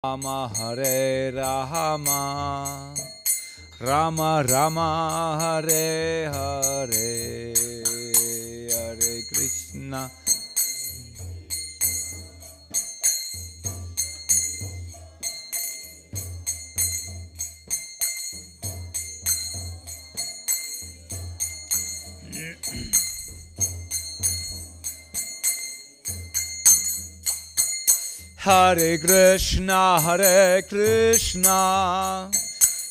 Rama Hare Rama, Rama Rama Hare Hare, Hare Krishna. Hare Krishna, Hare Krishna,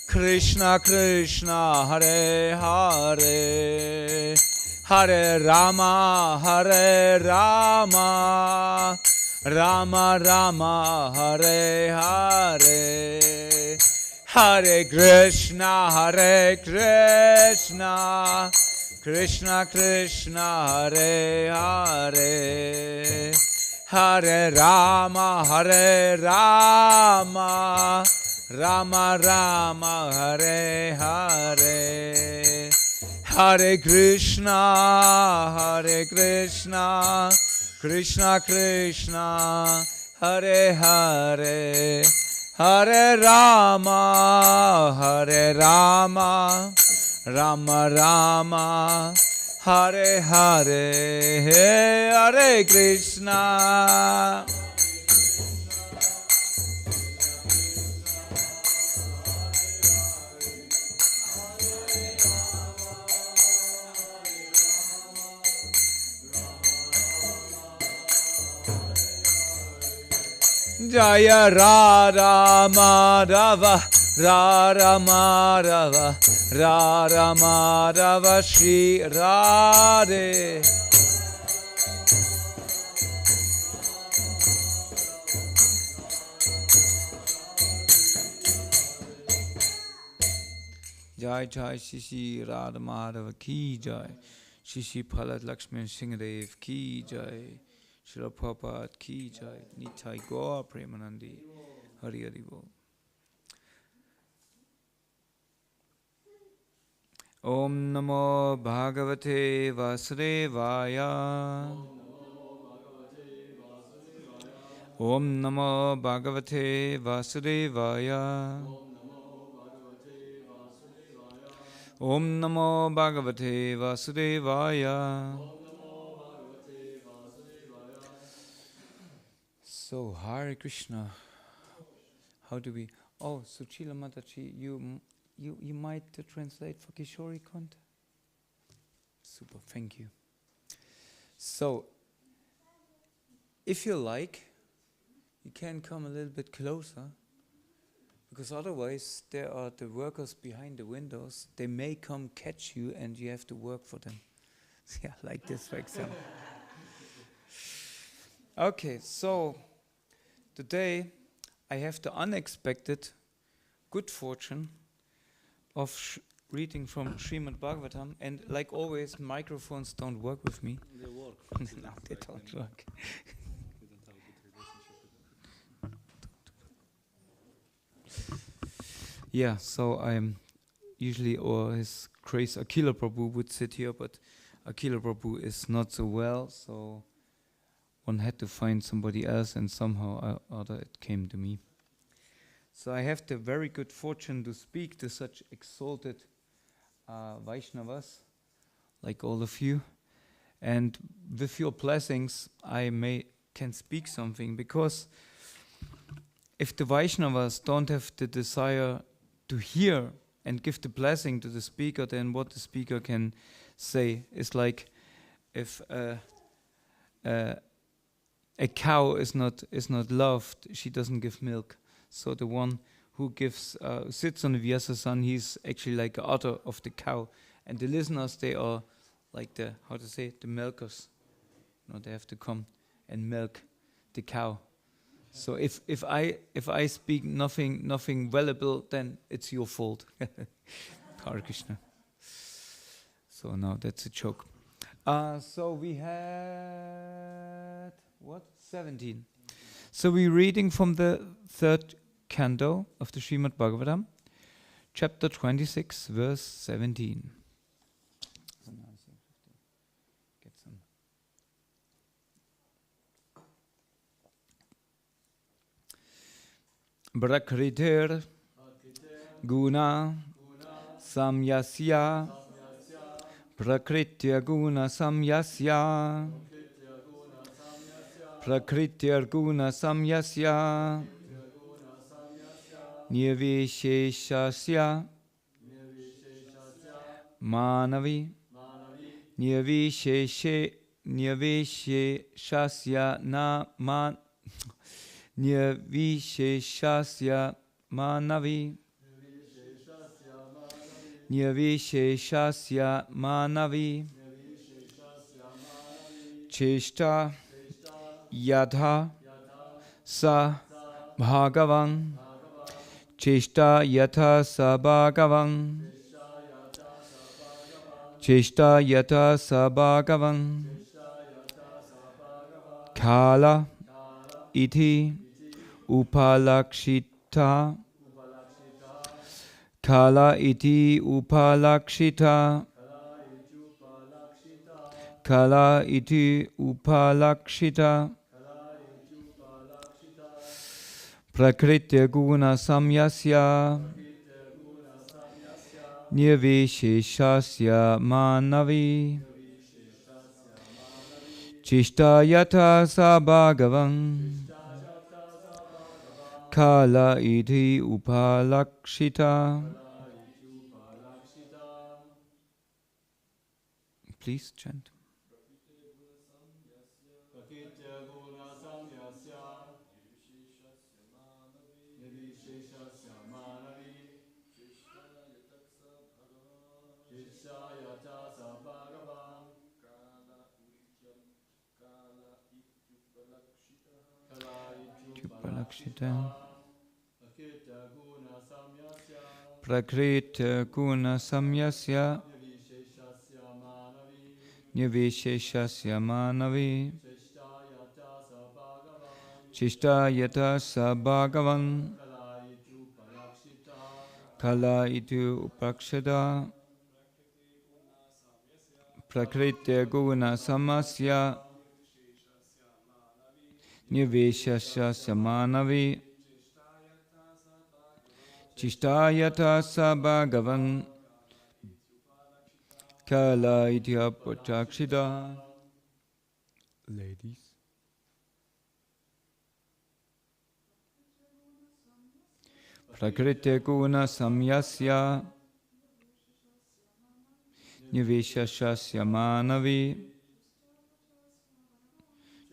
Krishna Krishna, Hare Hare, Hare Rama, Hare Rama, Rama Rama, Hare Hare, Hare Krishna, Hare Krishna, Krishna Krishna, Hare Hare, Hare Rama, Hare Rama, Rama Rama, Hare Hare, Hare Krishna, Hare Krishna, Krishna Krishna, Hare Hare, Hare Rama, Hare Rama, Rama Rama, Hare Hare, Hare Krishna. Jaya Radha Madhava, Radha Madhava, Radha Madhava, Shri Radhe. Jai Jai Shishi Radha Madhava Ki Jai, Shishi Prahlad Lakshmi Singhadev Ki Jai, Srila Prabhupada Ki Jai, Nitai Gaur Premanandi, Hari Hari Bol. Om Namo Bhagavate Vasudevaya. Om Namo Bhagavate Vasudevaya. Om Namo Bhagavate Vasudevaya. So, Hare Krishna. How do we? Oh, Suchila Mataji, you might translate for Kishori Kont? Super, thank you. So, if you like, you can come a little bit closer, because otherwise there are the workers behind the windows. They may come catch you and you have to work for them. Yeah, like this, for example. Okay, so today I have the unexpected good fortune of reading from Srimad Bhagavatam, and like always, microphones don't work with me. They work. No, they don't work. We don't have a good relationship with them. Yeah, so I'm usually, or His Grace Akila Prabhu would sit here, but Akila Prabhu is not so well, so one had to find somebody else, and somehow or other it came to me. So I have the very good fortune to speak to such exalted Vaishnavas, like all of you, and with your blessings I can speak something, because if the Vaishnavas don't have the desire to hear and give the blessing to the speaker, then what the speaker can say is like if a cow is not loved, she doesn't give milk. So the one who gives sits on the Vyasasan, he's actually like the udder of the cow, and the listeners, they are like the milkers. You know, they have to come and milk the cow. So if I speak nothing valuable, then it's your fault. Hare Krishna. So now that's a joke. So we had what? 17. So we're reading from the third canto of the Srimad Bhagavatam, chapter 26, verse 17. Get some. Prakritir Guna Samyasya Prakritya Guna Samyasya Prakritya Guna Samyasya Nirvisheshasya Manavi Nirvisheshasya Nirvisheshasya Manavi Nirvisheshasya Manavi Cheshta Yatha Sa Bhagavan Cheshta Yatha Sa Bhagavan Cheshta Yatha Sa Bhagavan Kala Iti Upalakshita Kala iti upalakshita Kala iti upalakshita Prakritya guna samyasya Nirvisheshasya manavi Chishta yata sa bhagavan Kala iti upalakshita. Please chant. Upalakshita. Prakrita guna samyasya Nirvisheshasya manavi Chishta yata sa bhagavan Kala itu upakshada Prakriti guna samasya Nirvisheshasya manavi Chishta yata sa bhagavan Kala iti upakshada. Ladies. Prakriti guna samyasya Nirvisheshasya manavi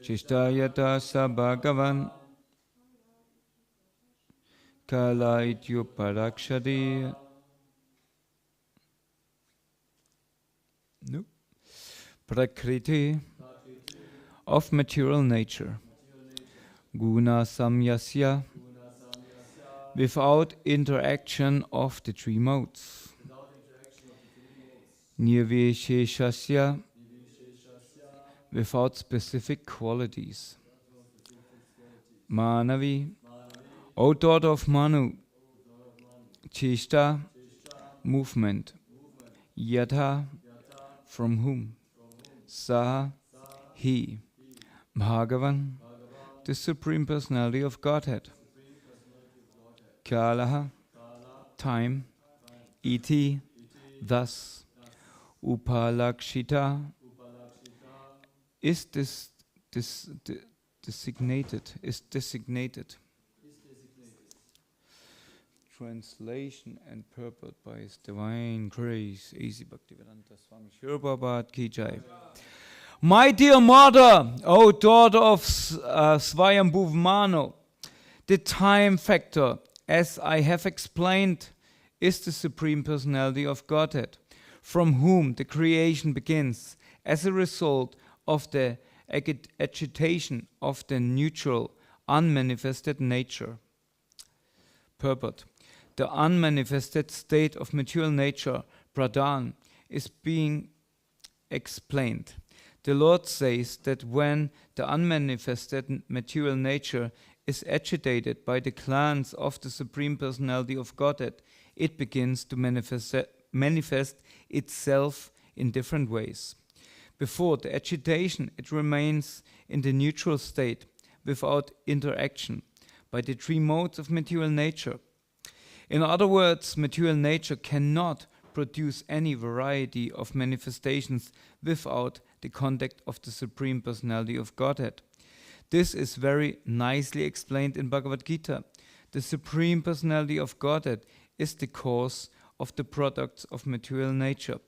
Chishta yata sa bhagavan Kala ityuparakshadi. No. Prakriti of material nature. Guna samyasya without interaction of the three modes. Nirvisheshasya without specific qualities. Manavi, O daughter of Manu. Cheshta, movement. Yatha, from whom. Sa, he. Bhagavan, the Supreme Personality of Godhead. Kalaha, time. Iti, thus. Upalakshita, is designated. Translation and purport by His Divine Grace, A.C. Bhaktivedanta Swami Shri Prabhupada Ki Jai. My dear mother, O daughter of Swayambhuv Manu, the time factor, as I have explained, is the Supreme Personality of Godhead, from whom the creation begins as a result of the agitation of the neutral, unmanifested nature. Purport. The unmanifested state of material nature, pradhan, is being explained. The Lord says that when the unmanifested material nature is agitated by the glance of the Supreme Personality of Godhead, it begins to manifest itself in different ways. Before the agitation, it remains in the neutral state without interaction. by the three modes of material nature. In other words, material nature cannot produce any variety of manifestations without the contact of the Supreme Personality of Godhead. This is very nicely explained in Bhagavad Gita. The Supreme Personality of Godhead is the cause of the products of material nature.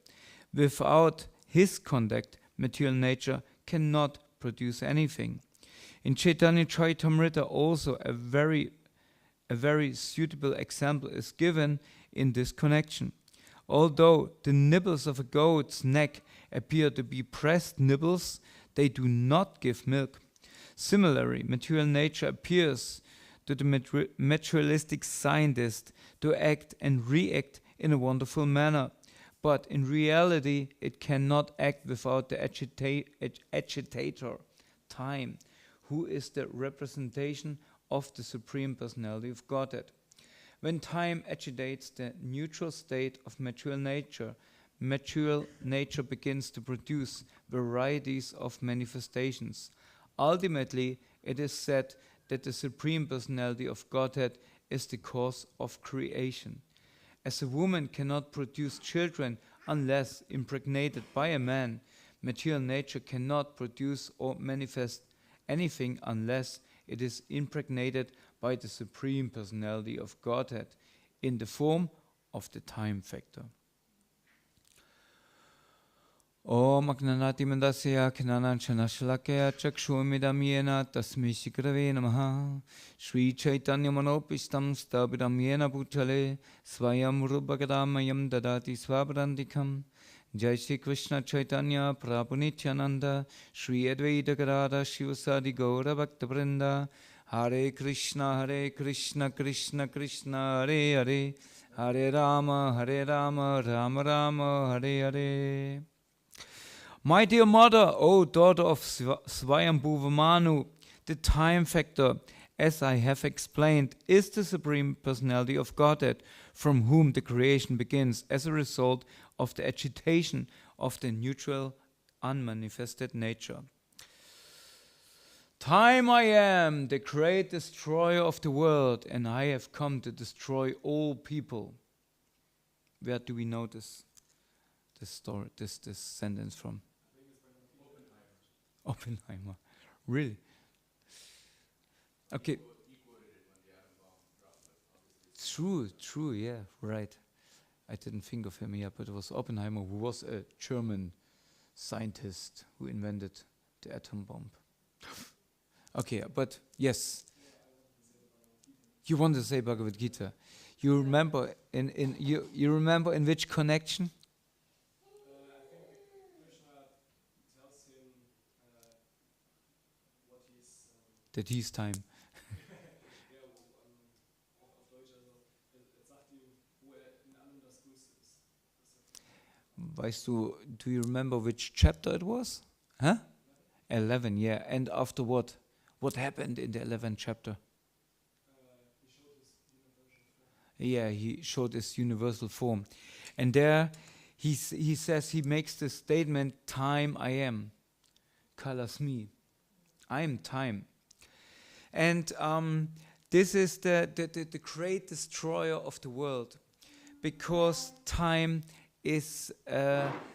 Without his contact, material nature cannot produce anything. In Chaitanya Charitamrita also a very suitable example is given in this connection. Although the nibbles of a goat's neck appear to be pressed nibbles, they do not give milk. Similarly, material nature appears to the materialistic scientist to act and react in a wonderful manner, but in reality it cannot act without the agitator, time, who is the representation of the Supreme Personality of Godhead. When time agitates the neutral state of material nature begins to produce varieties of manifestations. Ultimately, it is said that the Supreme Personality of Godhead is the cause of creation. As a woman cannot produce children unless impregnated by a man, material nature cannot produce or manifest anything unless it is impregnated by the Supreme Personality of Godhead in the form of the time factor. Om Agnanati Mandasya Knanan Chanashalakya Chakshumidam Yena Tasmi Shikrave Namaha Sri Chaitanya Manopistam Stabidam Yena Bhutale Swayam Rubhagadamayam Dadati Swabrantikam Jai Shri Krishna Chaitanya Prabhu Nityananda Sri Advaita Gadada Shivasadi Gaura Bhakta Vrinda Hare Krishna Krishna Krishna Hare Hare Hare Rama Rama Rama Hare Hare. My dear mother, O daughter of Swayambhuva Manu, the time factor, as I have explained, is the Supreme Personality of Godhead, from whom the creation begins as a result of the agitation of the neutral, unmanifested nature. Time I am, the great destroyer of the world, and I have come to destroy all people. Where do we know this story, this sentence from? Oppenheimer. Really? Okay. True, yeah, right. I didn't think of him yet, but it was Oppenheimer, who was a German scientist who invented the atom bomb. Okay, but yes. You want to say Bhagavad Gita. You remember you remember in which connection? I think Krishna tells him what he's. That he's time. Ja, auf Deutsch, also er sagt ihm, wo in allem das Größte ist. Weißt du, do you remember which chapter it was? Huh? 11, yeah. And after what? What happened in the 11th chapter? He showed his universal form. Yeah, he showed his universal form. And there he says, he makes the statement, time I am. Kalasmi. I am time. And this is the great destroyer of the world. Because time is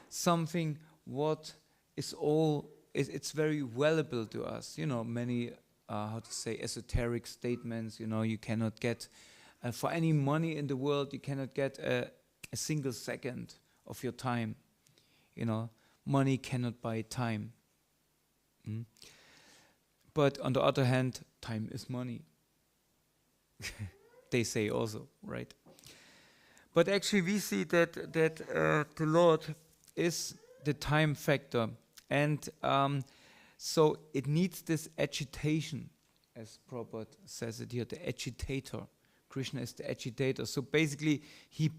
something what is all, it's very valuable to us. You know, many, esoteric statements, you know, you cannot get, for any money in the world, you cannot get a single second of your time. You know, money cannot buy time. But on the other hand, time is money. They say also, right? But actually we see that the Lord is the time factor. And so it needs this agitation, as Prabhupada says it here, the agitator. Krishna is the agitator. So basically he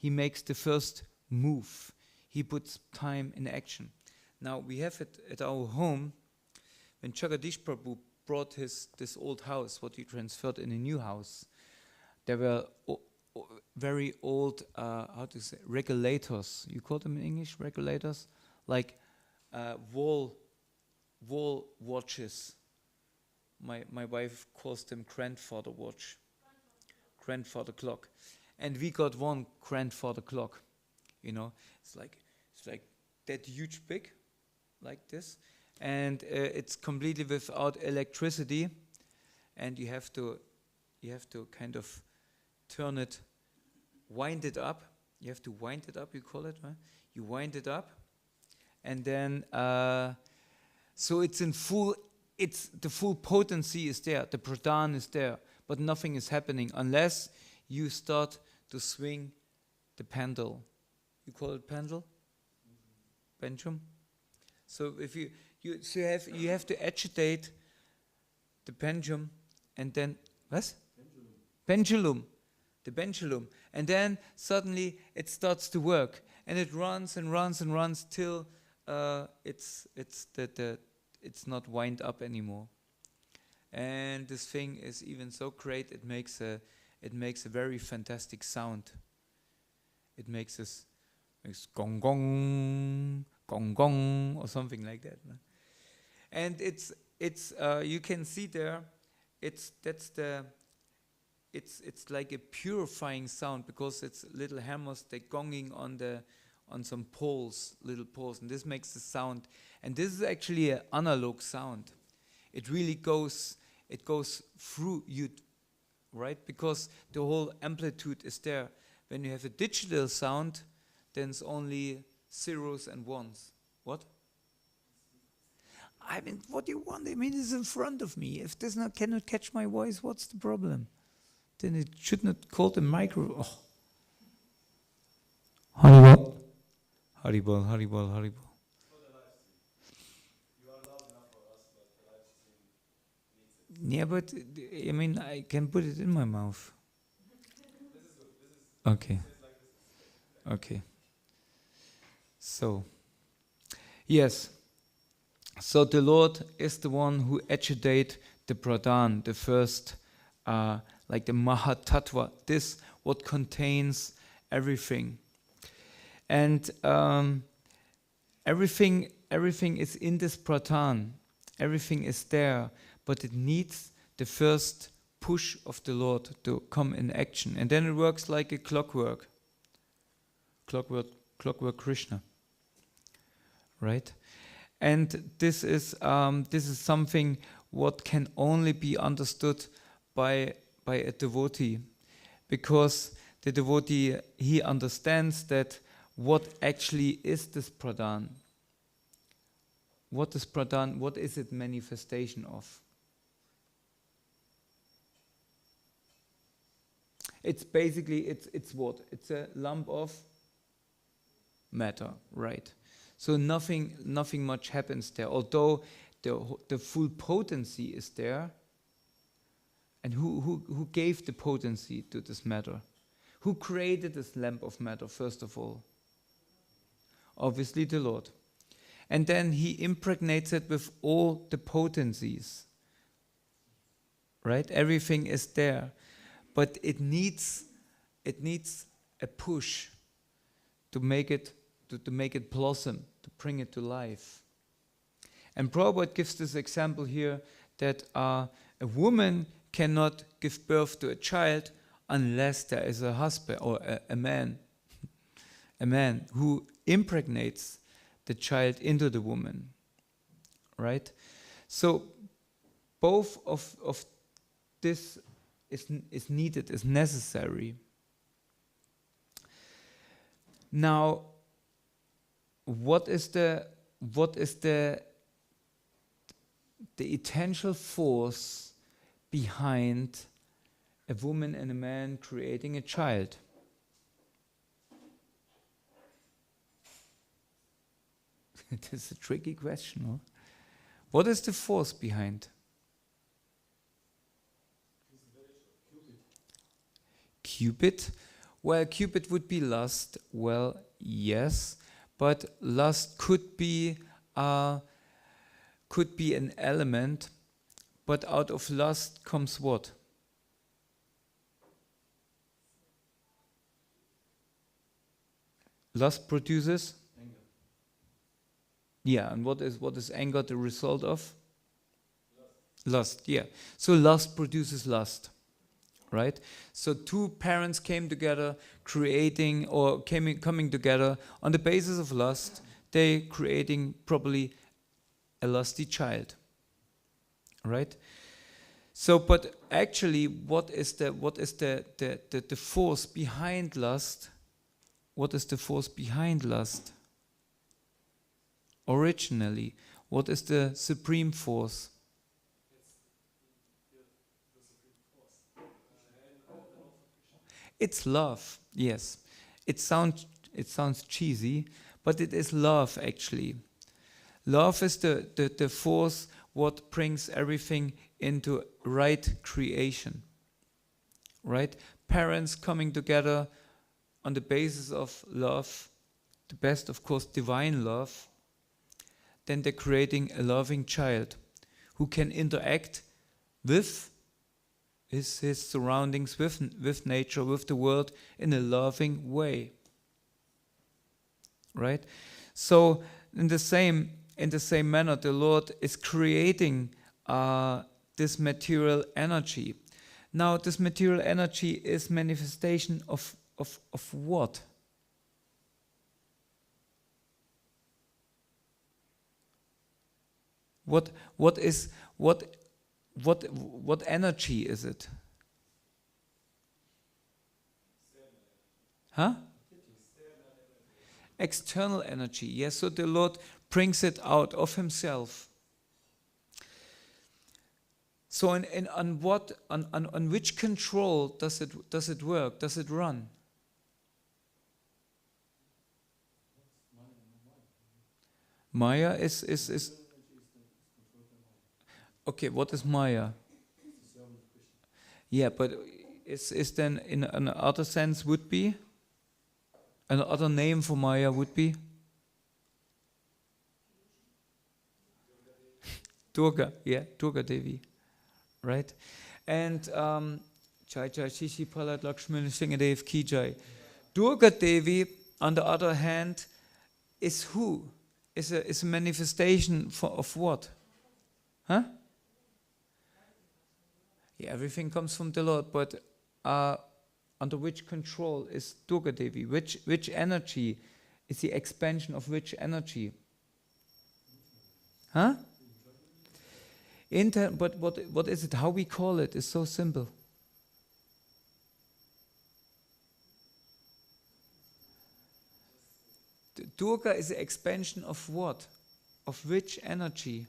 makes the first move. He puts time in action. Now we have it at our home. When Jagadish Prabhu brought this old house, what he transferred in a new house, there were very old, regulators. You call them in English, regulators? Like wall watches. My wife calls them grandfather watch, grandfather clock, and we got one grandfather clock. You know, it's like that huge big, like this, and it's completely without electricity, and you have to kind of turn it, wind it up. You have to wind it up. You call it, right? You wind it up, and then so it's in full. It's the full potency is there. The pradhan is there, but nothing is happening unless you start to swing the pendle. You call it pendle? Pendulum. So if you have to agitate the pendulum, and then what? Pendulum. The pendulum, and then suddenly it starts to work, and it runs and runs and runs till it's not wind up anymore. And this thing is even so great. It makes a very fantastic sound. It makes gong gong gong gong or something like that. And it's you can see there. It's like a purifying sound, because it's little hammers, they're gonging on some poles, little poles, and this makes the sound. And this is actually an analog sound. It really goes through you, right? Because the whole amplitude is there. When you have a digital sound, then it's only zeros and ones. What? I mean, what do you want? I mean, it's in front of me. If this cannot catch my voice, what's the problem? Then it should not call the micro. Oh. Haribol. Haribol, Haribol, Haribol. Yeah, but I mean, I can put it in my mouth. Okay. Okay. So, yes. So the Lord is the one who agitate the pradhan, the first, like the Mahatattva, this what contains everything. And everything is in this pradhan. Everything is there, but it needs the first push of the Lord to come in action. And then it works like a clockwork. Clockwork Krishna. Right? And this is something what can only be understood by a devotee, because the devotee, he understands that what actually is this pradhan. What is pradhan? What is it manifestation of? It's basically it's what? It's a lump of matter, right? So nothing much happens there. Although the full potency is there. And who gave the potency to this matter? Who created this lamp of matter, first of all? Obviously the Lord. And then he impregnates it with all the potencies. Right? Everything is there. But it needs a push to make it blossom, to bring it to life. And Prabhupada gives this example here that a woman cannot give birth to a child unless there is a husband or a man, a man who impregnates the child into the woman, right? So both of this is needed, is necessary. Now, what is the essential force behind a woman and a man creating a child? It is a tricky question, huh? What is the force behind? Cupid? Well, Cupid would be lust. Well, yes, but lust could be an element. But out of lust comes what? Lust produces anger. Yeah, and what is anger the result of? Lust, yeah. So lust produces lust, right? So two parents came together, creating or coming together on the basis of lust. They creating probably a lusty child, right? So, but actually, what is the force behind lust? What is the force behind lust? Originally, what is the supreme force? It's love. Yes, it sounds cheesy, but it is love actually. Love is the force what brings everything into right creation. Right? Parents coming together on the basis of love, the best, of course, divine love, then they're creating a loving child who can interact with his surroundings, with nature, with the world in a loving way. Right? So in the same manner, the Lord is creating this material energy. Now, this material energy is manifestation of what? What energy is it? Huh? External energy. Yes, so the Lord brings it out of himself. So on which control does it work? Does it run? Maya is okay. What is Maya? Yeah, but is then in an other sense would be another name for Maya would be Durga. Yeah, Durga Devi, right? And Jai Jai Shishi Pralat Lakshmana Singadev Ki Jai. Durga Devi, on the other hand, is who? Is a manifestation of what? Huh? Yeah, everything comes from the Lord, but under which control is Durga Devi? Which energy is the expansion of which energy? Huh? But what is it? How we call it is so simple. Durga is the expansion of what? Of which energy?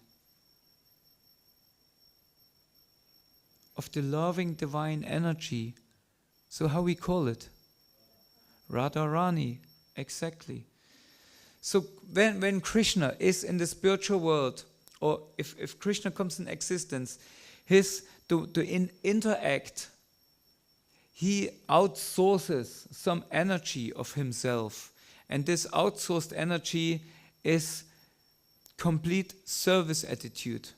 Of the loving divine energy. So how we call it? Radharani, exactly. So when Krishna is in the spiritual world, or if Krishna comes in existence, to interact, he outsources some energy of himself. And this outsourced energy is complete service attitude.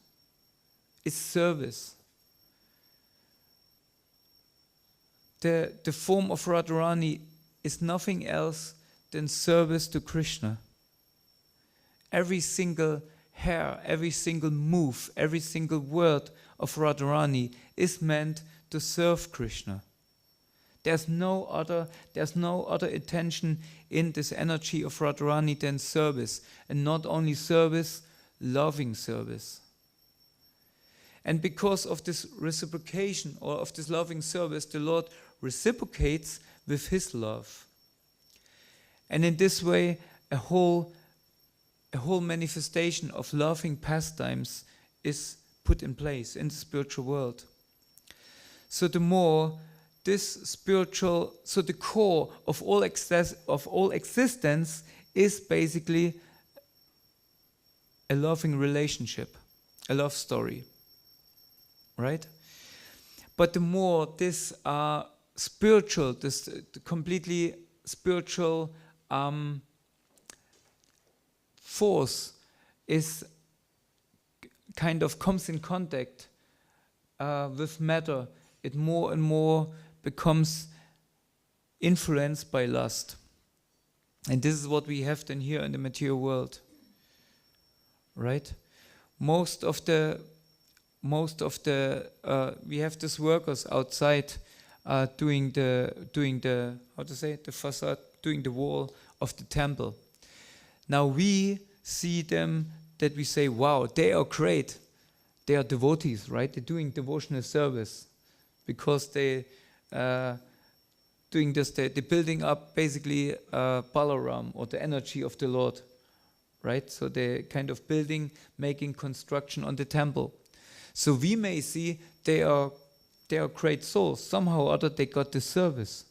It's service. The form of Radharani is nothing else than service to Krishna. Every single hair, every single move, every single word of Radharani is meant to serve Krishna. There's no other intention in this energy of Radharani than service, and not only service, loving service. And because of this reciprocation or of this loving service, the Lord reciprocates with his love. And in this way, a whole manifestation of loving pastimes is put in place in the spiritual world. So the more this spiritual, so the core of all existence is basically a loving relationship, a love story, right? But the more this spiritual, this completely spiritual force is kind of comes in contact with matter, it more and more becomes influenced by lust. And this is what we have then here in the material world. Right? Most of the most of the we have these workers outside doing the how to say the facade, doing the wall of the temple. Now we see them that we say, wow, they are great. They are devotees, right? They're doing devotional service because they doing this. They're building up basically Balaram, or the energy of the Lord, right? So they're kind of building, making construction on the temple. So we may see they are great souls. Somehow or other they got the service,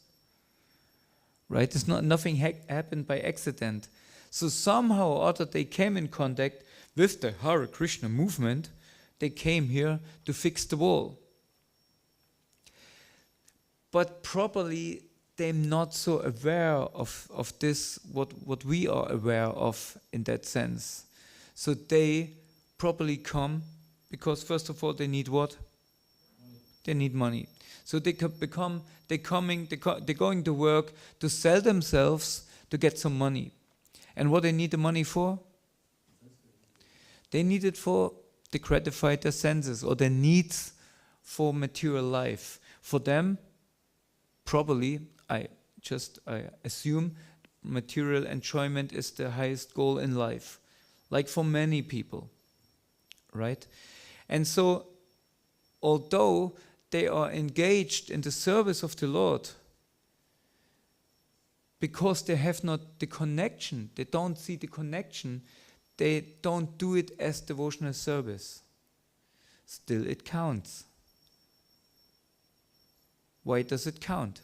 right? It's not nothing happened by accident. So somehow or other they came in contact with the Hare Krishna movement. They came here to fix the wall. But probably they're not so aware of this, what we are aware of in that sense. So they probably come because first of all they need what? They need money. So they're going to work to sell themselves to get some money. And what they need the money for? They need it for to gratify their senses or their needs for material life. For them, probably, I assume material enjoyment is the highest goal in life, like for many people, right? And so, although they are engaged in the service of the Lord, because they have not the connection, they don't see the connection, they don't do it as devotional service. Still, it counts. Why does it count?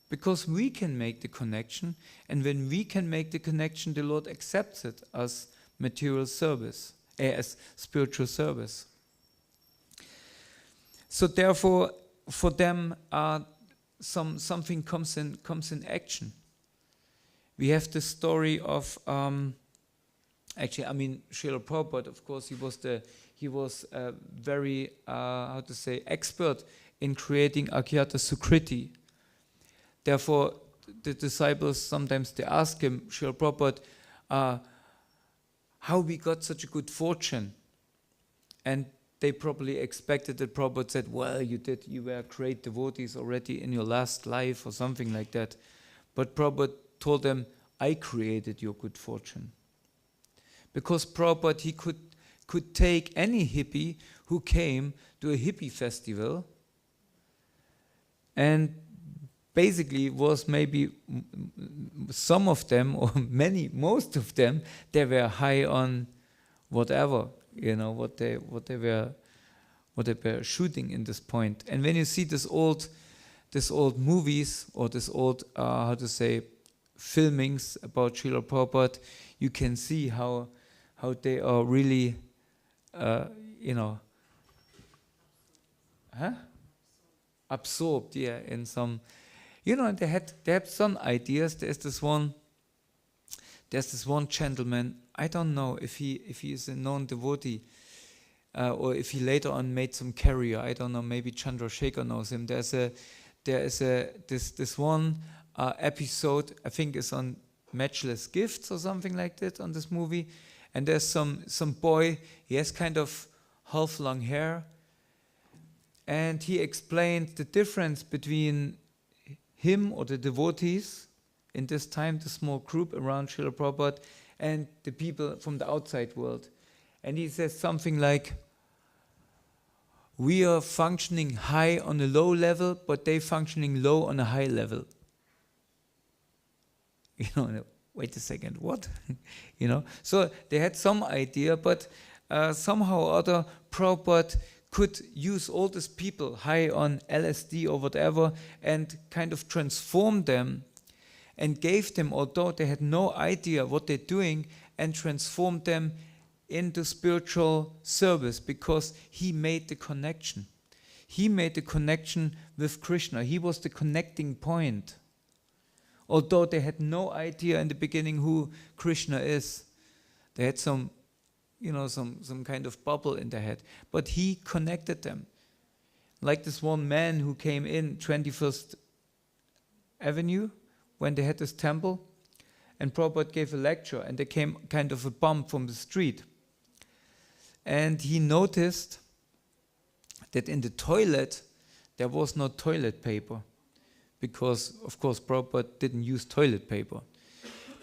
Because we can make the connection, and when we can make the connection, the Lord accepts it as material service, as spiritual service. So therefore, for them, something comes in action. We have the story of Srila Prabhupada. Of course, he was very expert in creating Agyata Sukriti. Therefore, the disciples sometimes they ask him, Srila Prabhupada, how we got such a good fortune, and they probably expected that Prabhupada said, well, you were great devotees already in your last life or something like that. But Prabhupada told them, I created your good fortune. Because Prabhupada, he could take any hippie who came to a hippie festival and basically was maybe some of them, or most of them, they were high on whatever, what they were shooting in this point. And when you see this old movies or this old filmings about Srila Prabhupada, you can see how they are really absorbed, in some, they had some ideas. There's this one gentleman, I don't know if he is a known devotee, or if he later on made some career, I don't know, maybe Chandrasekhar knows him. There is this one episode, I think it's on Matchless Gifts or something like that on this movie, and there's some boy, he has kind of half long hair, and he explained the difference between him or the devotees in this time, the small group around Srila Prabhupada, and the people from the outside world. And he says something like, we are functioning high on a low level, but they functioning low on a high level. Wait a second, what? So they had some idea, but somehow or other, Prabhupada could use all these people high on LSD or whatever and kind of transform them and gave them, although they had no idea what they're doing, and transformed them into spiritual service, because he made the connection. He made the connection with Krishna. He was the connecting point. Although they had no idea in the beginning who Krishna is. They had some kind of bubble in their head. But he connected them. Like this one man who came in 21st Avenue when they had this temple, and Prabhupada gave a lecture, and there came kind of a bump from the street. And he noticed that in the toilet, there was no toilet paper, because, of course, Prabhupada didn't use toilet paper.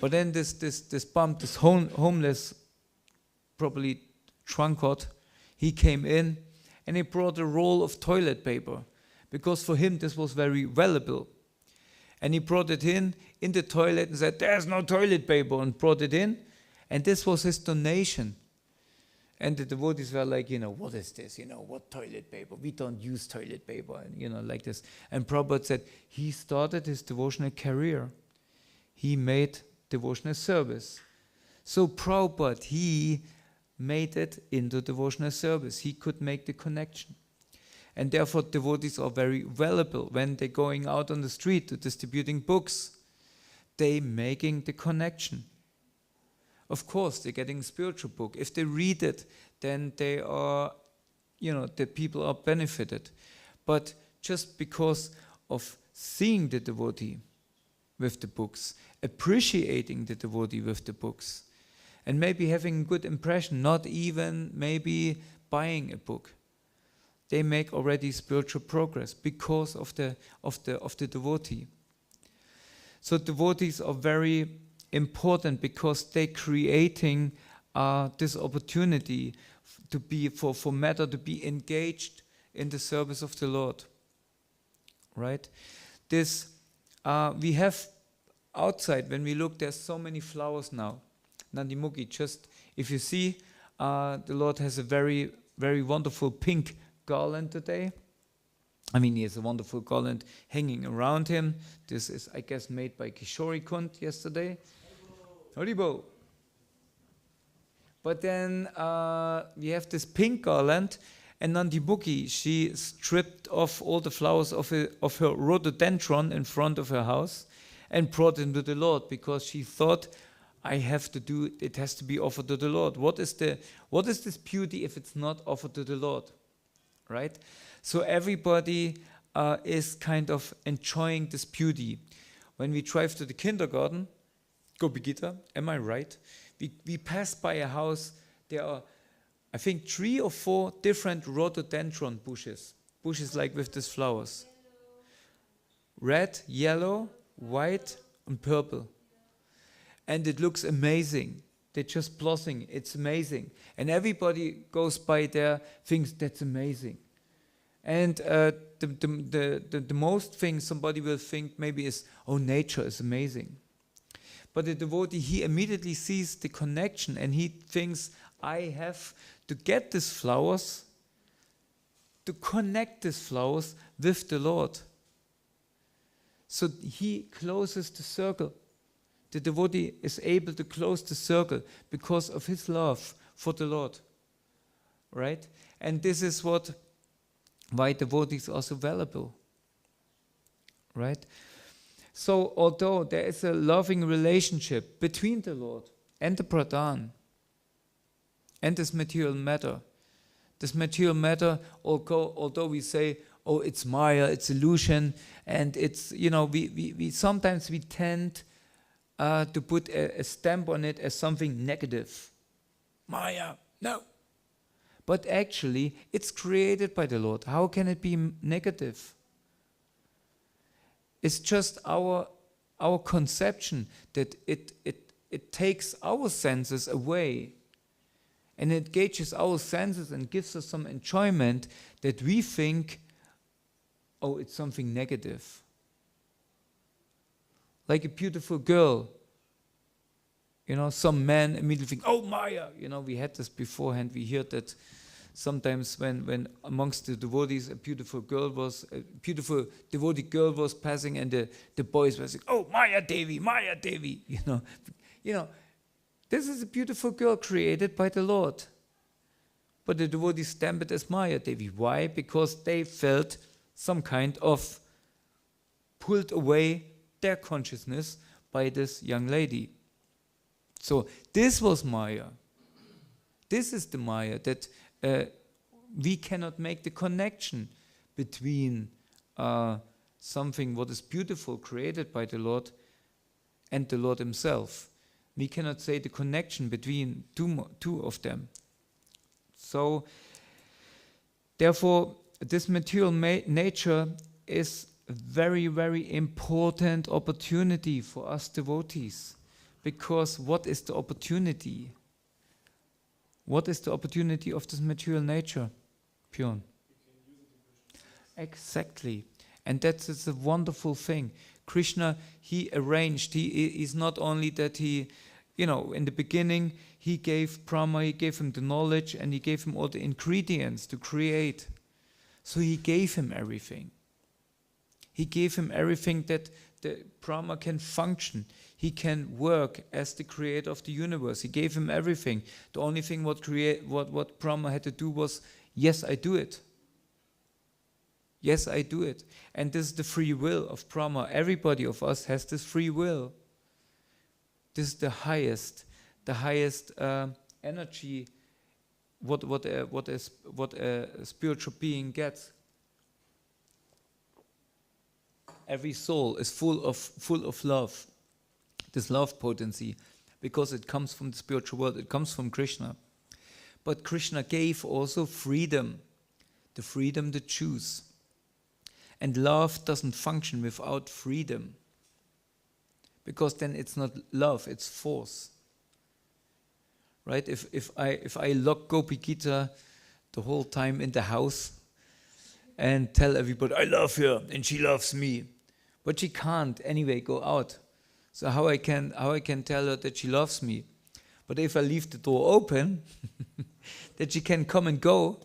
But then this bump, this homeless, probably drunkard, he came in, and he brought a roll of toilet paper, because for him this was very valuable. And he brought it in the toilet and said, "There's no toilet paper," and brought it in. And this was his donation. And the devotees were like, "What is this? What toilet paper? We don't use toilet paper," and like this. And Prabhupada said he started his devotional career. He made devotional service. So Prabhupada, he made it into devotional service. He could make the connection. And therefore devotees are very valuable when they're going out on the street to distributing books. They making the connection. Of course, they're getting a spiritual book. If they read it, then they are, the people are benefited. But just because of seeing the devotee with the books, appreciating the devotee with the books, and maybe having a good impression, not even maybe buying a book, they make already spiritual progress because of the devotee. So devotees are very important because they're creating this opportunity to be for matter to be engaged in the service of the Lord. Right? This we have outside, when we look, there's so many flowers now. Nandimuki, just if you see, the Lord has a very, very wonderful pink garland today. I mean, he has a wonderful garland hanging around him. This is, I guess, made by Kishori Kunt yesterday. Haribo. But then we have this pink garland, and Nandimuki, she stripped off all the flowers of her rhododendron in front of her house and brought them to the Lord, because she thought, it has to be offered to the Lord. What is this beauty if it's not offered to the Lord? Right? So everybody is kind of enjoying this beauty. When we drive to the kindergarten, Gopigita, am I right? We pass by a house. There are, I think, 3 or 4 different rhododendron bushes like with these flowers. Red, yellow, white, and purple. And it looks amazing. They're just blossoming. It's amazing. And everybody goes by there, thinks that's amazing. And the most thing somebody will think maybe is, oh, nature is amazing. But the devotee, he immediately sees the connection, and he thinks, I have to get these flowers, to connect these flowers with the Lord. So he closes the circle. The devotee is able to close the circle because of his love for the Lord. Right? And this is why devotees are so valuable. Right? So although there is a loving relationship between the Lord and the pradhan and this material matter, although we say, oh, it's Maya, it's illusion, and it's, we sometimes we tend to put a stamp on it as something negative. Maya, no. But actually, it's created by the Lord. How can it be negative? It's just our conception that it takes our senses away, and it engages our senses and gives us some enjoyment that we think, oh, it's something negative. Like a beautiful girl. Some men immediately think, oh, Maya. We had this beforehand. We heard that sometimes when amongst the devotees a beautiful devotee girl was passing, and the boys were saying, oh, Maya Devi, Maya Devi. This is a beautiful girl created by the Lord. But the devotees stamp it as Maya Devi. Why? Because they felt some kind of pulled away their consciousness by this young lady. So this was Maya. This is the Maya that we cannot make the connection between something what is beautiful created by the Lord and the Lord himself. We cannot say the connection between two of them. So, therefore, this material nature is a very, very important opportunity for us devotees. Because what is the opportunity? What is the opportunity of this material nature, Björn? Exactly. And that's a wonderful thing. Krishna, he arranged, he is not only that he, in the beginning, he gave Brahma, he gave him the knowledge, and he gave him all the ingredients to create. So he gave him everything. He gave him everything that the Brahma can function. He can work as the creator of the universe. He gave him everything. The only thing what Brahma had to do was, yes, I do it. Yes, I do it. And this is the free will of Brahma. Everybody of us has this free will. This is the highest energy what a spiritual being gets. Every soul is full of love. This love potency, because it comes from the spiritual world, it comes from Krishna. But Krishna gave also freedom, the freedom to choose. And love doesn't function without freedom, because then it's not love, it's force. Right? If I lock Gopi Gita the whole time in the house and tell everybody I love her and she loves me, but she can't anyway go out. So how I can tell her that she loves me? But if I leave the door open, that she can come and go,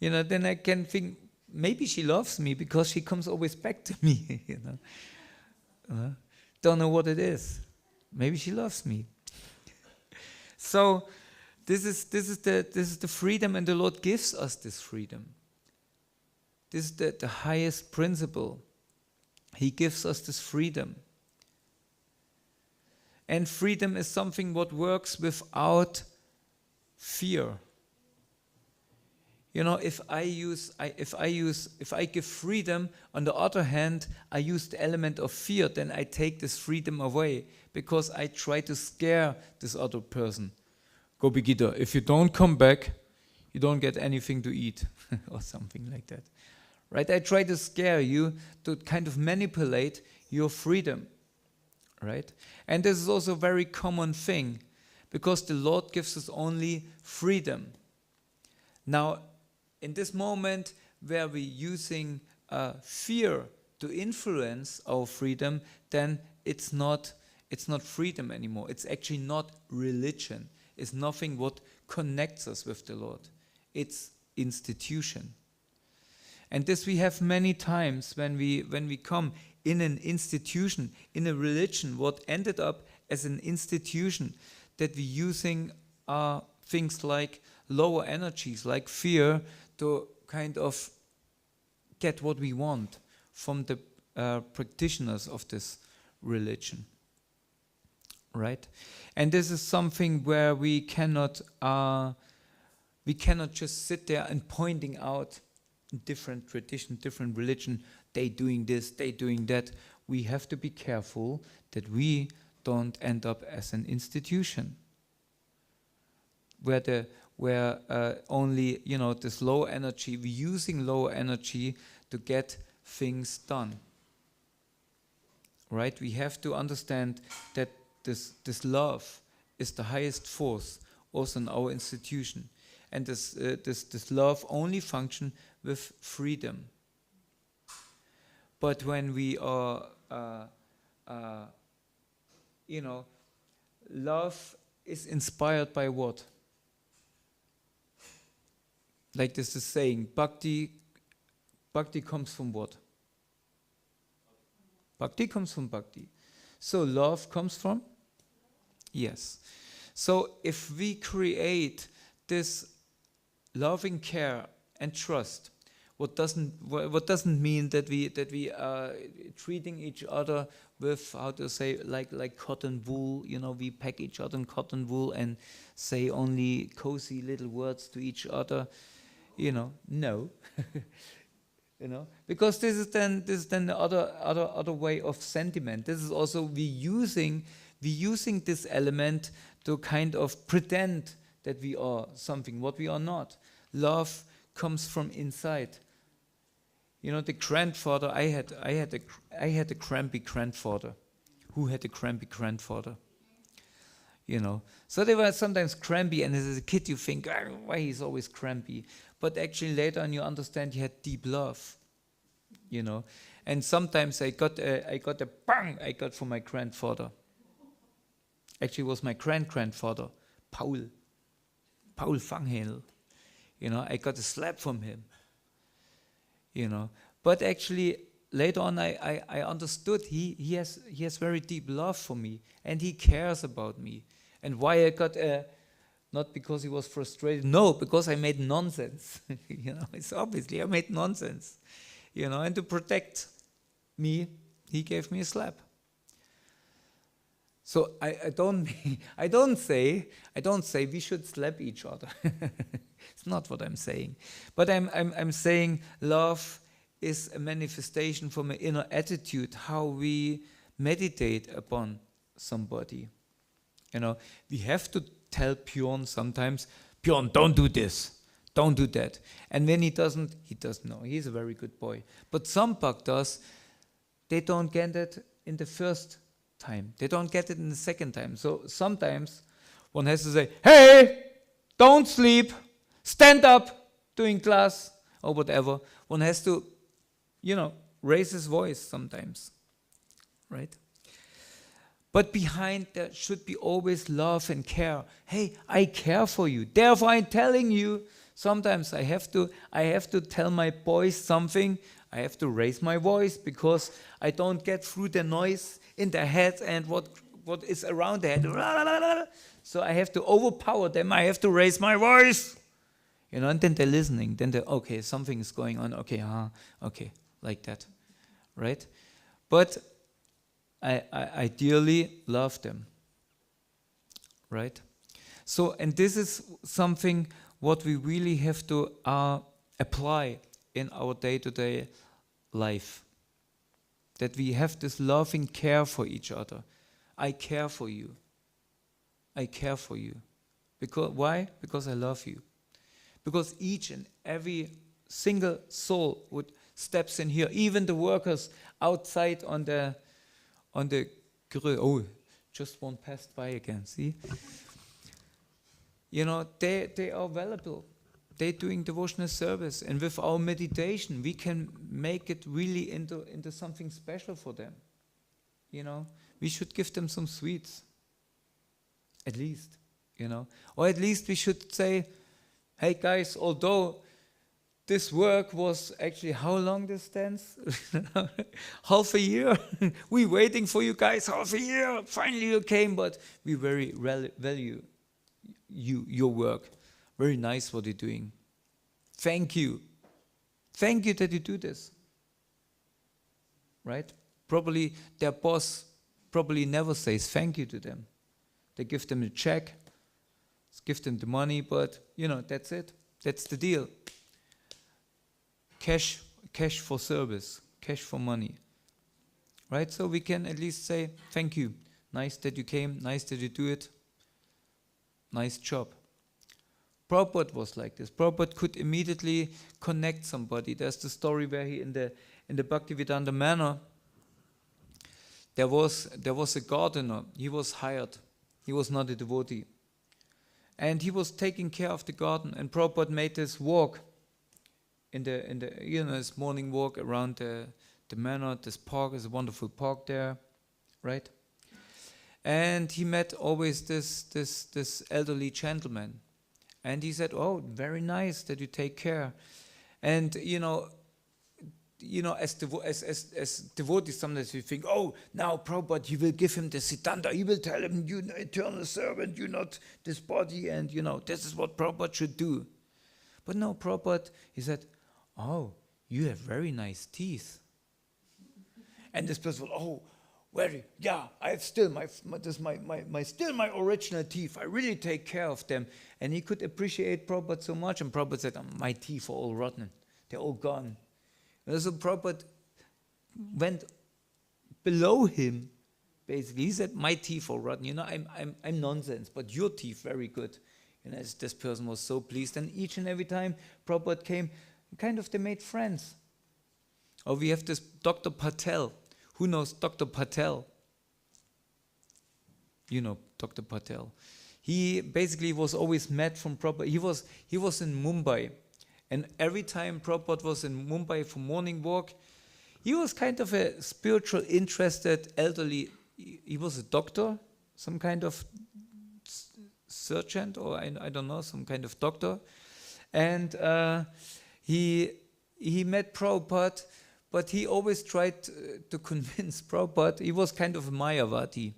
then I can think maybe she loves me because she comes always back to me. Don't know what it is. Maybe she loves me. So this is the freedom, and the Lord gives us this freedom. This is the highest principle. He gives us this freedom. And freedom is something what works without fear. If I give freedom, on the other hand, I use the element of fear, then I take this freedom away because I try to scare this other person. Gopi Gita, if you don't come back, you don't get anything to eat or something like that. Right? I try to scare you to kind of manipulate your freedom. Right? And this is also a very common thing because the Lord gives us only freedom. Now, in this moment where we're using fear to influence our freedom, then it's not freedom anymore. It's actually not religion. It's nothing what connects us with the Lord. It's institution. And this we have many times when we come in an institution, in a religion, what ended up as an institution, that we're using things like lower energies, like fear, to kind of get what we want from the practitioners of this religion. Right? And this is something where we cannot just sit there and pointing out different tradition, different religion, they doing this, they doing that. We have to be careful that we don't end up as an institution where only this low energy, we're using low energy to get things done. Right? We have to understand that this love is the highest force also in our institution, and this love only function with freedom. But when we are love is inspired by what? Like this is saying, bhakti comes from what? Bhakti comes from bhakti. So love comes from? Yes. So if we create this loving care and trust, what doesn't mean that we are treating each other with, how to say, like cotton wool, we pack each other in cotton wool and say only cozy little words to each other, no. Because this is then the other way of sentiment. This is also we using this element to kind of pretend that we are something what we are not. Love comes from inside. The grandfather I had a crampy grandfather. Who had a crampy grandfather? So they were sometimes crampy, and as a kid you think, why he's always crampy? But actually later on you understand he had deep love, And sometimes I got a bang I got from my grandfather. Actually it was my grandfather, Paul Fanghel. I got a slap from him. But actually later on I understood he has very deep love for me, and he cares about me. And why I got not because he was frustrated, no, because I made nonsense. It's obviously I made nonsense. And to protect me, he gave me a slap. So I don't say we should slap each other. It's not what I'm saying. But I'm saying love is a manifestation from an inner attitude, how we meditate upon somebody. We have to tell Bjorn sometimes, Bjorn, don't do this, don't do that. And when he doesn't know. He's a very good boy. But some bhaktas, they don't get it in the first time. They don't get it in the second time. So sometimes one has to say, hey, don't sleep, stand up during class or whatever. One has to, raise his voice sometimes, right? But behind there should be always love and care. Hey, I care for you. Therefore I'm telling you, sometimes I have to tell my boys something. I have to raise my voice because I don't get through the noise in their head and what is around their head. So I have to overpower them. I have to raise my voice. And then they're listening. Then they're, okay, something is going on. Okay, okay, like that, right? But I dearly love them, right? So, and this is something what we really have to apply in our day-to-day life. That we have this loving care for each other. I care for you. I care for you. Because why? Because I love you. Because each and every single soul would steps in here, even the workers outside on the grill. Oh, just one passed by again, see? They are valuable. They're doing devotional service. And with our meditation, we can make it really into something special for them. We should give them some sweets. At least, Or at least we should say, hey guys, although this work was actually how long this stands? Half a year. We waiting for you guys half a year. Finally you came, but we very value your work. Very nice what you're doing. Thank you. Thank you that you do this. Right? Probably their boss never says thank you to them. They give them a check, give them the money, but that's it. That's the deal. Cash for service, cash for money. Right? So we can at least say, thank you. Nice that you came, nice that you do it. Nice job. Prabhupada was like this. Prabhupada could immediately connect somebody. There's the story where he in the Bhaktivedanta manor, there was a gardener. He was hired. He was not a devotee. And he was taking care of the garden. And Prabhupada made this walk in the this morning walk around the manor. This park is a wonderful park there, right? And he met always this elderly gentleman. And he said, oh, very nice that you take care. And as devotees, sometimes we think, oh, now Prabhupada, you will give him the Siddhanta, you will tell him, you're an eternal servant, you're not this body, and this is what Prabhupada should do. But no, Prabhupada, he said, oh, you have very nice teeth. And this person, oh, I have still my original teeth. I really take care of them. And he could appreciate Prabhupada so much. And Prabhupada said, my teeth are all rotten. They're all gone. So Prabhupada went below him. Basically, he said, "My teeth are rotten. I'm nonsense, but your teeth very good." This person was so pleased, and each and every time Prabhupada came, they made friends. Or we have this Dr. Patel. Who knows Dr. Patel? You know Dr. Patel. He basically was always met from Prabhupada. He was in Mumbai, and every time Prabhupada was in Mumbai for morning walk, he was kind of a spiritual, interested, elderly. He was a doctor, some kind of surgeon, or I don't know, some kind of doctor. And he met Prabhupada, but he always tried to convince Prabhupada. He was kind of a Mayavadi.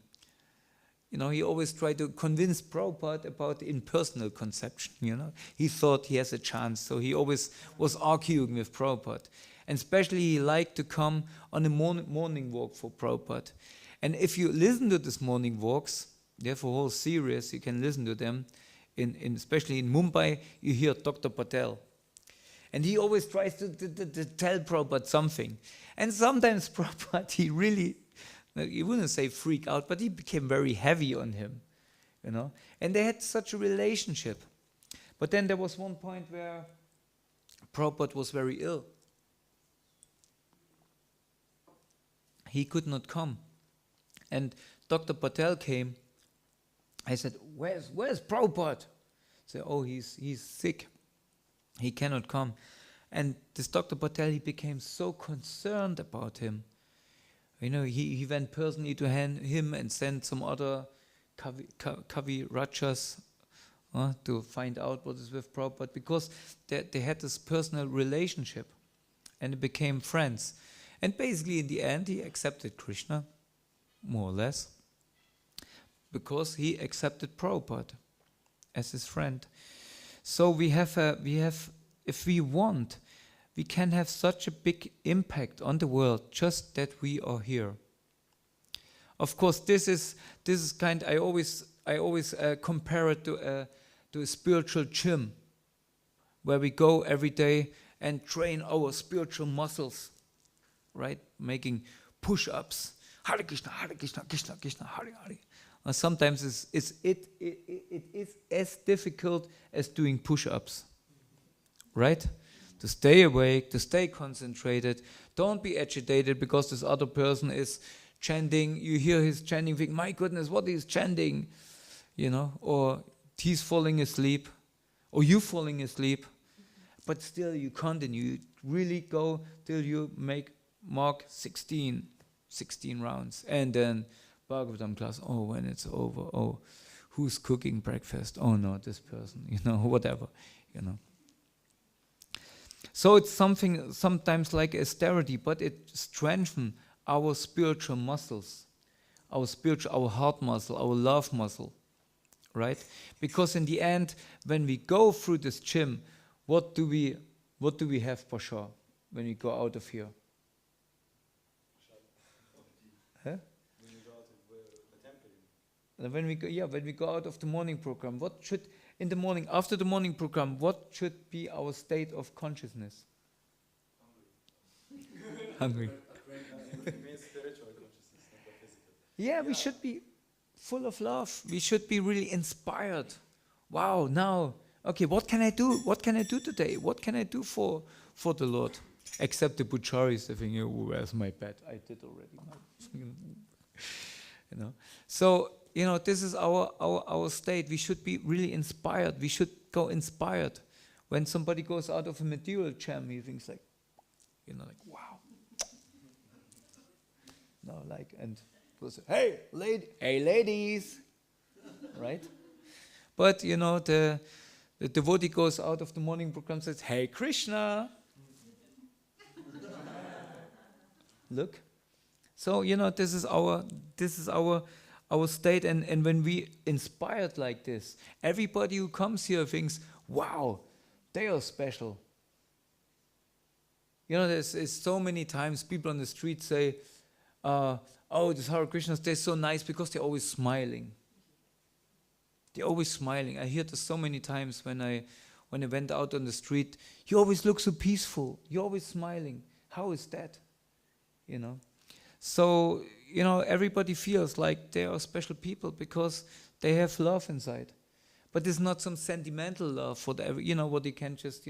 He always tried to convince Prabhupada about the impersonal conception, He thought he has a chance, so he always was arguing with Prabhupada. And especially he liked to come on a morning walk for Prabhupada. And if you listen to these morning walks, they have a whole series, you can listen to them, especially in Mumbai, you hear Dr. Patel. And he always tries to tell Prabhupada something. And sometimes Prabhupada, he really, you wouldn't say freak out, but he became very heavy on him, And they had such a relationship. But then there was one point where Prabhupada was very ill. He could not come. And Dr. Patel came. I said, where's Prabhupada? I said, oh, he's sick. He cannot come. And this Dr. Patel, he became so concerned about him. He went personally to him and sent some other Kavi Rajas to find out what is with Prabhupada, because they had this personal relationship and they became friends. And basically in the end he accepted Krishna, more or less, because he accepted Prabhupada as his friend. So we have, if we want, we can have such a big impact on the world just that we are here. Of course, this is kind. I always compare it to a spiritual gym, where we go every day and train our spiritual muscles, right? Making push-ups, Hare Krishna, Krishna Krishna, Hare Hare. Sometimes it is as difficult as doing push-ups, right? To stay awake, to stay concentrated. Don't be agitated because this other person is chanting. You hear his chanting, think, my goodness, what is chanting? Or he's falling asleep, or you falling asleep. But still you continue. You really go till you mark 16 rounds. And then Bhagavatam class, when it's over, who's cooking breakfast? Oh no, this person, whatever, So it's something sometimes like austerity, but it strengthens our spiritual muscles, our heart muscle, our love muscle, right? Because in the end, when we go through this gym, what do we have for sure when we go out of here? Huh? When you go out of the temple. When we go out of the morning program, after the morning program, what should be our state of consciousness? Hungry. It means spiritual consciousness, not the physical. Yeah, we should be full of love. We should be really inspired. Wow, now, okay, what can I do? What can I do today? What can I do for the Lord? Except the pujaris, they think, where's my bed? I did already. So, this is our state. We should be really inspired. We should go inspired. When somebody goes out of a material jam, he thinks like, wow. No, and goes, hey ladies, right? But the devotee goes out of the morning program and says, hey Krishna. Look. So this is our state, and when we inspired like this, everybody who comes here thinks, wow, they are special. There's so many times people on the street say, this Hare Krishnas, they're so nice because they're always smiling. They're always smiling. I hear this so many times when I went out on the street. You always look so peaceful. You're always smiling. How is that? You know? So, everybody feels like they are special people because they have love inside. But it's not some sentimental love for the, what you can just,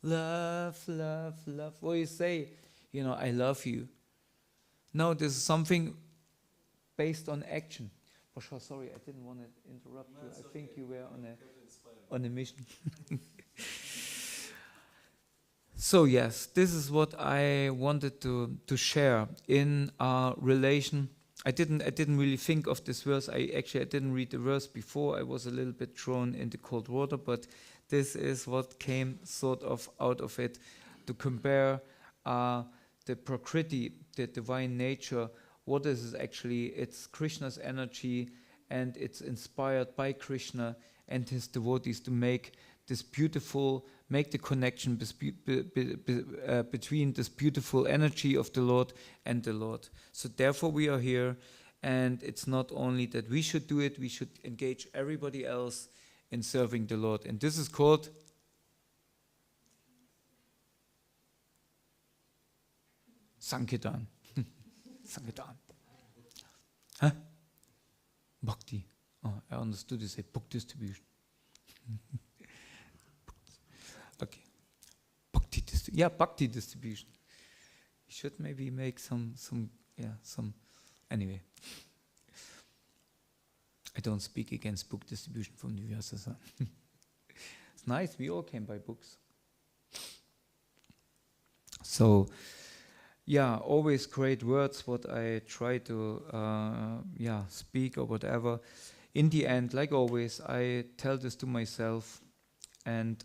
love, love, love. What you say, I love you. No, this is something based on action. For sure, sorry, I didn't want to interrupt you. I think you were on a mission. So yes, this is what I wanted to share in our relation. I didn't really think of this verse. I didn't read the verse before. I was a little bit thrown into cold water, but this is what came sort of out of it, to compare the Prakriti, the divine nature. What is it actually? It's Krishna's energy, and it's inspired by Krishna and his devotees to make the connection between this beautiful energy of the Lord and the Lord. So therefore we are here, and it's not only that we should do it, we should engage everybody else in serving the Lord. And this is called Sankirtan. Sankirtan. Huh? Bhakti. Oh, I understood you say book distribution. Okay. Bhakti distribution. You should maybe make some anyway. I don't speak against book distribution from the USSR. It's nice, we all can buy books. So, always great words, what I try to speak or whatever. In the end, like always, I tell this to myself, and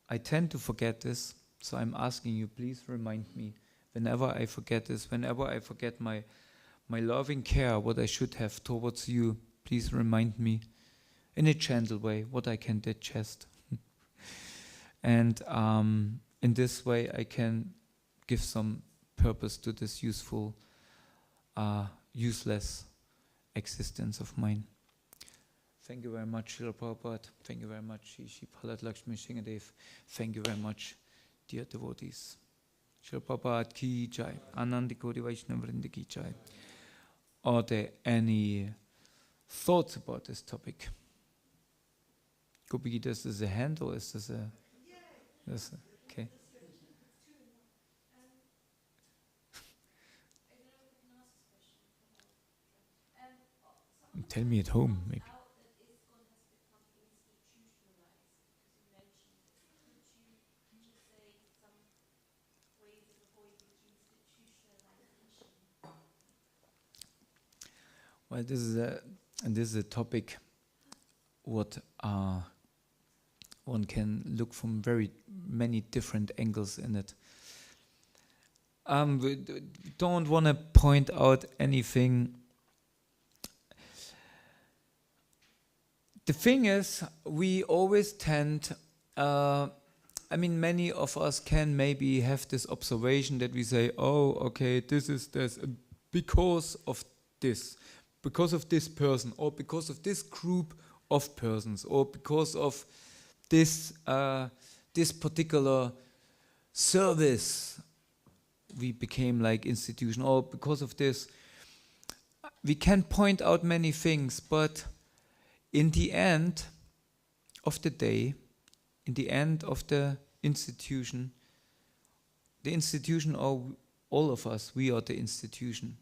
I tend to forget this, so I'm asking you, please remind me whenever I forget this, whenever I forget my loving care, what I should have towards you. Please remind me in a gentle way what I can digest. And in this way I can give some purpose to this useless existence of mine. Thank you very much, Srila Prabhupada. Thank you very much, Shri Palat Lakshmi Shingadev. Thank you very much, dear devotees. Srila Prabhupada ki jai. Anandi Kodi Vaishnava Vrinda ki jai. Are there any thoughts about this topic? Gopi, this is a hand or is this a... Yes. Okay. Tell me at home, maybe. Well, this is a topic what one can look from very many different angles in it. We don't want to point out anything. The thing is, we always tend, many of us can maybe have this observation that we say, oh, okay, this because of this person, or because of this group of persons, or because of this particular service we became like institution, or because of this. We can point out many things, but in the end of the day, in the end of the institution or all of us, we are the institution.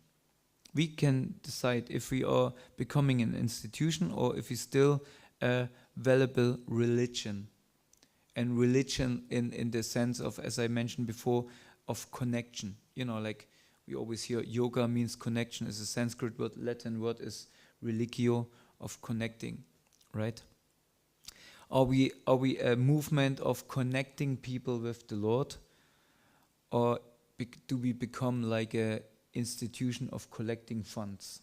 We can decide if we are becoming an institution or if we still a valuable religion. And religion in the sense of, as I mentioned before, of connection. Like we always hear yoga means connection, is a Sanskrit word, Latin word is religio, of connecting, right? Are we a movement of connecting people with the Lord, or do we become like a institution of collecting funds?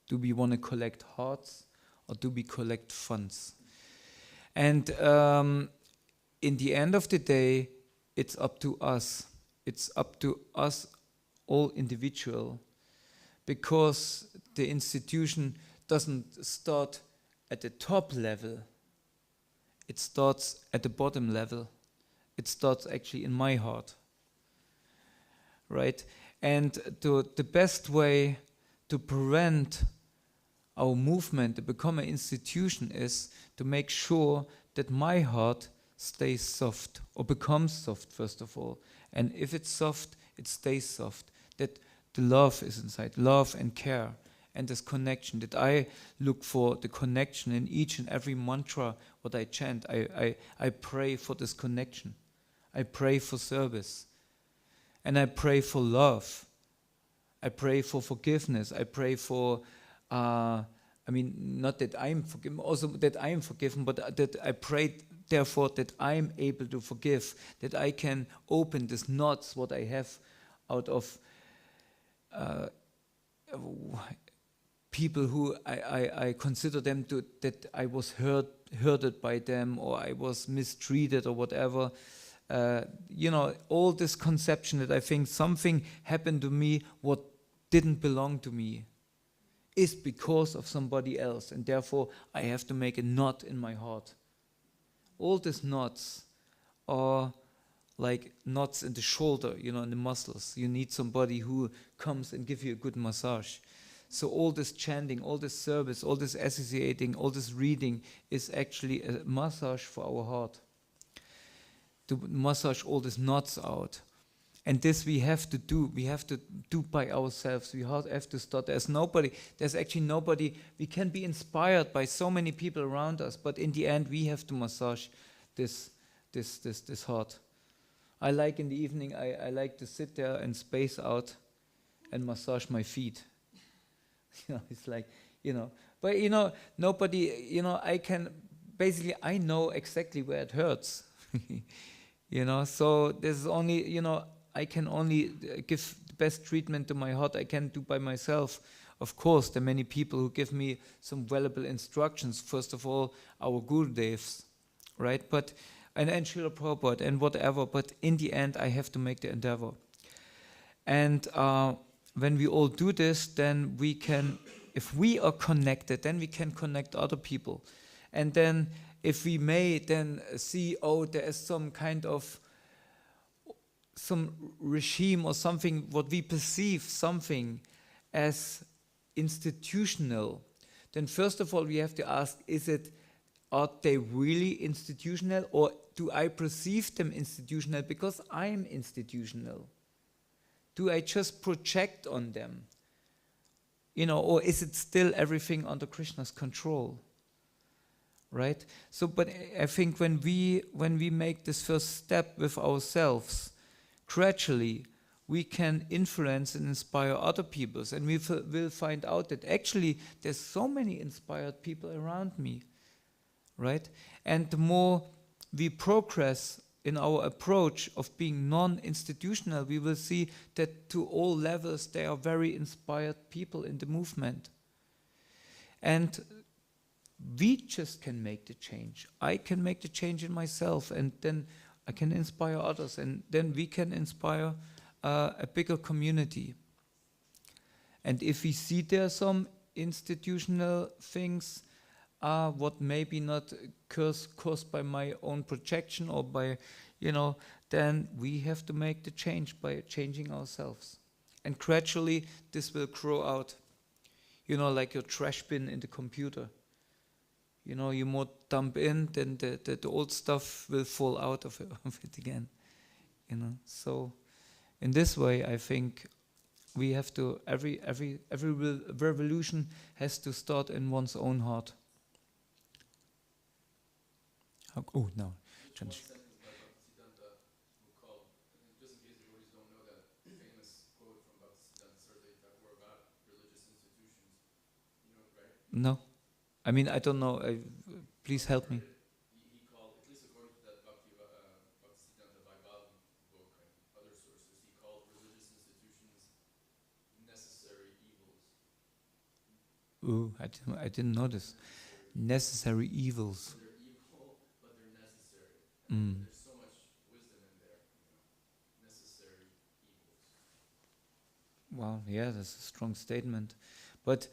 Do we want to collect hearts, or do we collect funds? And in the end of the day, it's up to us. It's up to us all individual, because the institution doesn't start at the top level. It starts at the bottom level. It starts actually in my heart. right? And the best way to prevent our movement to become an institution is to make sure that my heart stays soft, or becomes soft first of all. And if it's soft, it stays soft. That the love is inside, love and care, and this connection, that I look for the connection in each and every mantra what I chant. I pray for this connection. I pray for service. And I pray for love. I pray for forgiveness. I pray for, not that I'm forgiven, also that I am forgiven, but that I pray, therefore, that I'm able to forgive, that I can open these knots, what I have out of people who I consider them that I was hurted by them, or I was mistreated, or whatever. All this conception that I think something happened to me what didn't belong to me is because of somebody else, and therefore I have to make a knot in my heart. All these knots are like knots in the shoulder, in the muscles. You need somebody who comes and give you a good massage. So all this chanting, all this service, all this associating, all this reading is actually a massage for our heart, to massage all these knots out. And this we have to do by ourselves. We have to start. There's actually nobody. We can be inspired by so many people around us, but in the end we have to massage this heart. I like in the evening, I like to sit there and space out and massage my feet. It's like, but nobody, I know exactly where it hurts. So there's only, I can only give the best treatment to my heart I can do by myself. Of course, there are many people who give me some valuable instructions. First of all, our Gurudevs, right? And Srila Prabhupada and whatever. But in the end, I have to make the endeavor. And when we all do this, then we can, if we are connected, then we can connect other people. And then if we may then see, there is some kind of some regime or something, what we perceive something as institutional, then first of all we have to ask, are they really institutional, or do I perceive them institutional because I'm institutional? Do I just project on them? Or is it still everything under Krishna's control? Right? So, but I think when we make this first step with ourselves, gradually we can influence and inspire other people, and we will find out that actually there's so many inspired people around me, right? And the more we progress in our approach of being non-institutional, we will see that to all levels there are very inspired people in the movement. And we just can make the change. I can make the change in myself, and then I can inspire others, and then we can inspire a bigger community. And if we see there some institutional things, what maybe not caused by my own projection or by, then we have to make the change by changing ourselves. And gradually this will grow out, like your trash bin in the computer. You more dump in, then the old stuff will fall out of it again. So in this way, I think we have to, every revolution has to start in one's own heart. No. One sentence by Bhaktisiddhanta, called, just in case the devotees don't know that famous quote from Bhaktisiddhanta Saraswati Thakur about religious institutions. You know, right? No. I don't know. Please help me. He called, at least according to that Bhaktisiddhanta Bhagavatam book and other sources, he called religious institutions necessary evils. Ooh, I didn't know this. Necessary evils. So they're evil, but they're necessary. Mm. There's so much wisdom in there. Necessary evils. Wow, yeah, that's a strong statement. But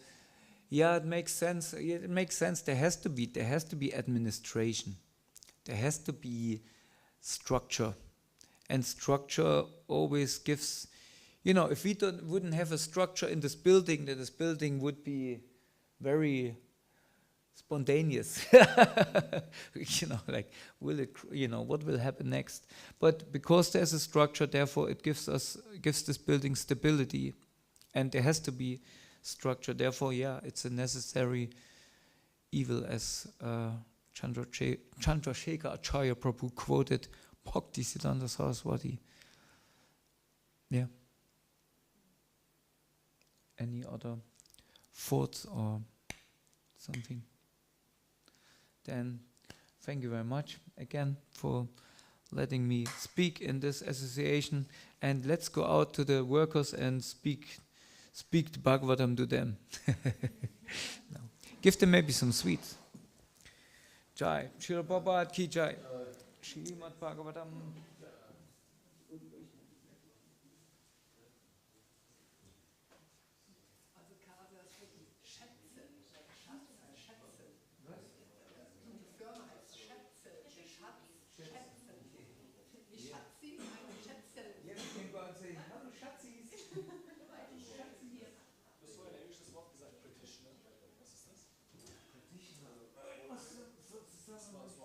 yeah, it makes sense. It makes sense. There has to be administration. There has to be structure. And structure always gives if we wouldn't have a structure in this building, then this building would be very spontaneous. Like, what will happen next? But because there's a structure, therefore it gives this building stability, and there has to be structure. Therefore, it's a necessary evil, as Chandrasekhar Acharya Prabhu quoted Bhaktisiddhanta Saraswati. Yeah. Any other thoughts or something? Then thank you very much again for letting me speak in this association, and let's go out to the workers and speak the Bhagavatam to them. No. Give them maybe some sweets. Jai. Srila Prabhupada ki jai. Srimad Bhagavatam. Die Firma heißt Schätze, Schatz, Schätze.